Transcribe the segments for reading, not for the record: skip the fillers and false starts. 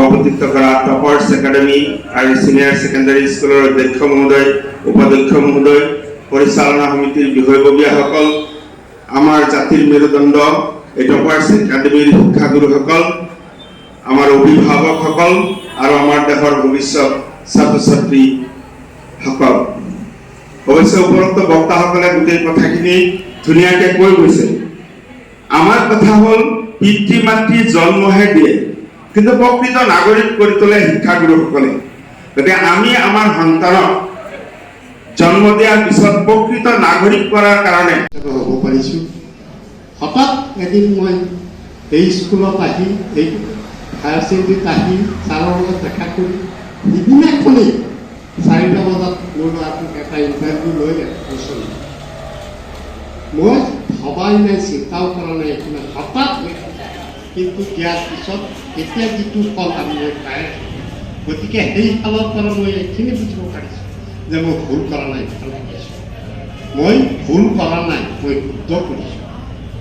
সভাপতিত্ব কৰা টপাৰ্ছ একাডেমি আৰু সিনিয়ৰ সেকেন্ডাৰী স্কুলৰ অধ্যক্ষ মহোদয়, উপাধ্যক্ষ মহোদয়, পৰিচালনা সমিতিৰ বিষয়ববীয়াসকল, আমাৰ জাতিৰ মেৰুদণ্ড এই টপাৰ্ছ একাডেমিৰ শিক্ষাগুৰুসকল, আমাৰ অভিভাৱকসকল আৰু আমাৰ দেশৰ ভৱিষ্যত ছাত্ৰ ছাত্ৰীসকল। অৱশ্যে উপৰোক্ত বক্তাসকলে গোটেই কথাখিনি ধুনীয়াকৈ কৈ গৈছে। আমাৰ কথা হ'ল পিতৃ মাতৃ জন্মহে দিয়ে, কিন্তু প্ৰকৃত নাগৰিক কৰি তোলে শিক্ষাগুৰুসকলে। গতিকে আমি আমাৰ সন্তানক জন্ম দিয়াৰ পিছত প্ৰকৃত নাগৰিক কৰাৰ কাৰণে হ'ব পাৰিছোঁ। হঠাৎ এদিন মই এই স্কুলত আহি, এই হায়াৰ ছেকেণ্ডেৰীত আহি ছাৰৰ লগত দেখা কৰি সিদিনাখনেই 4টা বজাত মোৰ ল'ৰাটোক এটা ইণ্টাৰভিউ লৈ গৈছোঁ। মই ভবাই নাই, চিন্তাও কৰা নাই, এইখিনি হঠাৎ কিন্তু দিয়াৰ পিছত এতিয়া যিটো ফল আমি পাই আছোঁ, গতিকে সেই ফালৰ পৰা মই এইখিনি বুজিব পাৰিছোঁ যে মই ভুল কৰা নাই। মই ভুল কৰা নাই, মই শুদ্ধ কৰিছোঁ।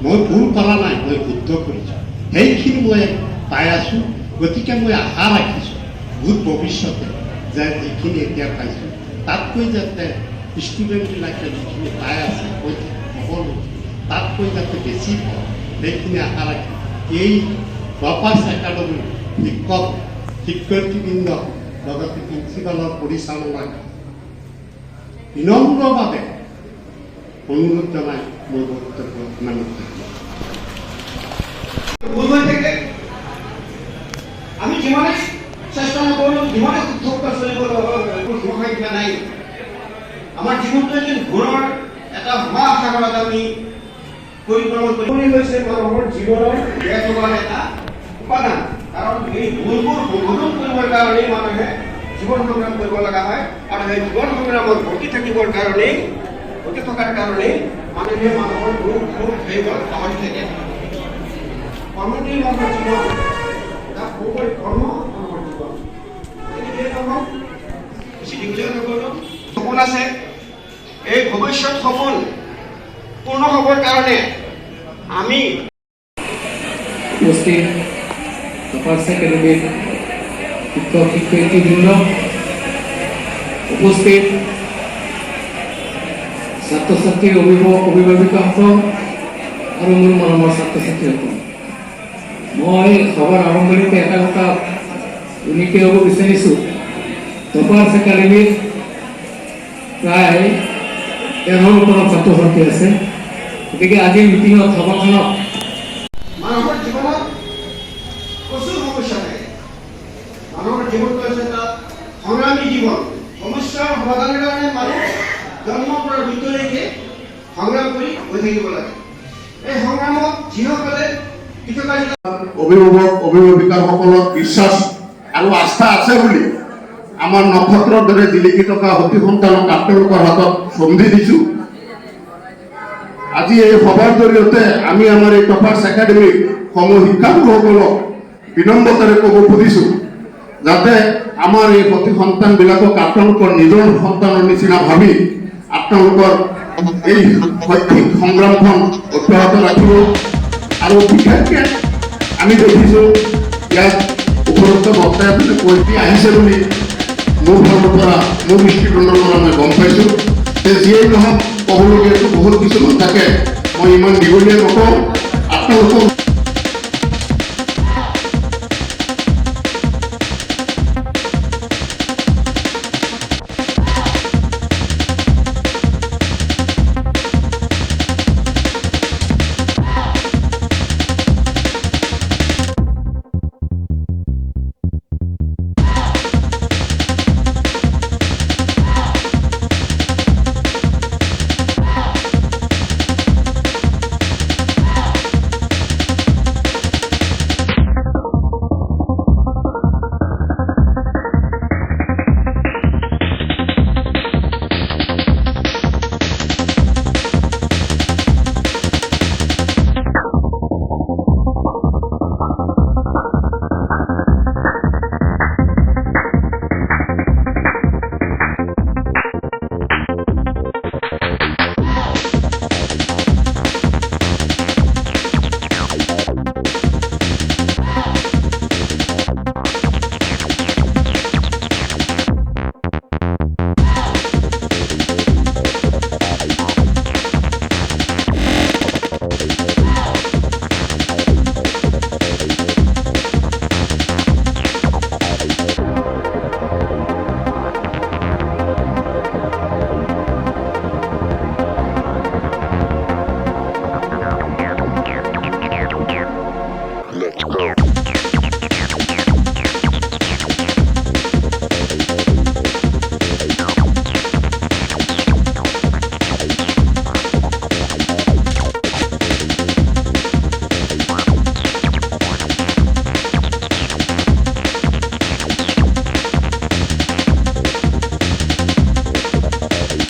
মই ভুল কৰা নাই, মই শুদ্ধ কৰিছোঁ। সেইখিনি মই পাই আছোঁ। গতিকে মই আশা ৰাখিছোঁ ভূত ভৱিষ্যতে যে যিখিনি এতিয়া পাইছোঁ তাতকৈ যাতে ষ্টুডেণ্টবিলাকে যিখিনি পাই আছে সকলো তাতকৈ যাতে বেছি পায়, সেইখিনি আশা ৰাখি এই টপাৰ্ছ একাডেমিৰ শিক্ষক শিক্ষয়িত্ৰীবৃন্দ লগতে প্ৰিন্সিপালৰ পৰিচালনাক বিনম্ৰভাৱে অনুৰোধ জনাই মোৰ বক্তব্য ইমানতে। আমি যিমানে চেষ্টা নকৰোঁ, যিমানে শুদ্ধ চলিব কিবা নাই। আমাৰ জীৱনটো এদিন ঘূৰৰ এটা মহাসাগৰত আমি পৰিক্ৰমণ কৰি হৈছে মানুহৰ জীৱনৰ জীয়াই থকাৰ এটা উপাদান। কাৰণ এই ভুলবোৰ সংশোধন কৰিবৰ কাৰণেই মানুহে জীৱন সংগ্ৰাম কৰিব লগা হয়, আৰু সেই জীৱন সংগ্ৰামত ভৰ্তি থকাৰ কাৰণেই মানুহে মানুহৰ দুখ সুখ সেইবোৰ পাহৰি থাকে। কৰ্মতেই মানুহৰ জীৱন, কৰ্ম মানুহৰ জীৱন। সপোন আছে, এই ভৱিষ্যত সপোন পূৰ্ণ হ'বৰ কাৰণে আমি উপস্থিত টপাৰ্ছ একাডেমিৰ শিক্ষক শিক্ষয়িত্ৰীবৃন্দ, উপস্থিত ছাত্ৰ ছাত্ৰী, অভিভাৱক অভিভাৱিকাসকল আৰু মোৰ মৰমৰ ছাত্ৰ ছাত্ৰীসকল, মই সভাৰ আৰম্ভণিতে এটা কথা উল্লেখ কৰিব বিচাৰিছোঁ। টপাৰ্ছ একাডেমিৰ প্ৰায় 13ৰ ওপৰত ছাত্ৰ ছাত্ৰী আছে। গতিকে আজিৰ মিটিঙত সভাখনত মানুহৰ জীৱনত প্ৰচুৰ সমস্যা থাকে। মানুহৰ জীৱনটো হৈছে এটা সংগ্ৰামী জীৱন। সমস্যাৰ সমাধানৰ কাৰণে মানুহ জন্মৰ পৰা মৃত্যুলৈকে সংগ্ৰাম কৰি গৈ থাকিব লাগে। এই সংগ্ৰামত যিসকলে অভিভাৱক অভিভাৱিকাসকলক বিশ্বাস আৰু আস্থা আছে বুলি আমাৰ নক্ষত্ৰৰ দৰে জিলিকি থকা সতী সন্তানক আপোনালোকৰ হাতত সন্ধি দিছোঁ। আজি এই সভাৰ জৰিয়তে আমি আমাৰ এই টপাৰ্ছ একাডেমিৰ সমূহ শিক্ষাগুৰুসকলক বিনম্ৰতাৰে ক'ব খুজিছোঁ, যাতে আমাৰ এই সতী সন্তানবিলাকক আপোনালোকৰ নিজৰ সন্তানৰ নিচিনা ভাবি আপোনালোকৰ এই শৈক্ষিক সংগ্ৰামখন অব্যাহত ৰাখিব। আৰু বিশেষকৈ আমি দেখিছোঁ ইয়াত উপৰোক্ত বক্তাই কৈ আহিছে বুলি মোৰ ফালৰ পৰা, মোৰ দৃষ্টিকোণৰ পৰা মই গম পাইছোঁ। যিয়েই নহওক ক'বলগীয়াটো বহুত কিছুমান থাকে, মই ইমান দীঘলীয়া নকওঁ। আপোনালোকক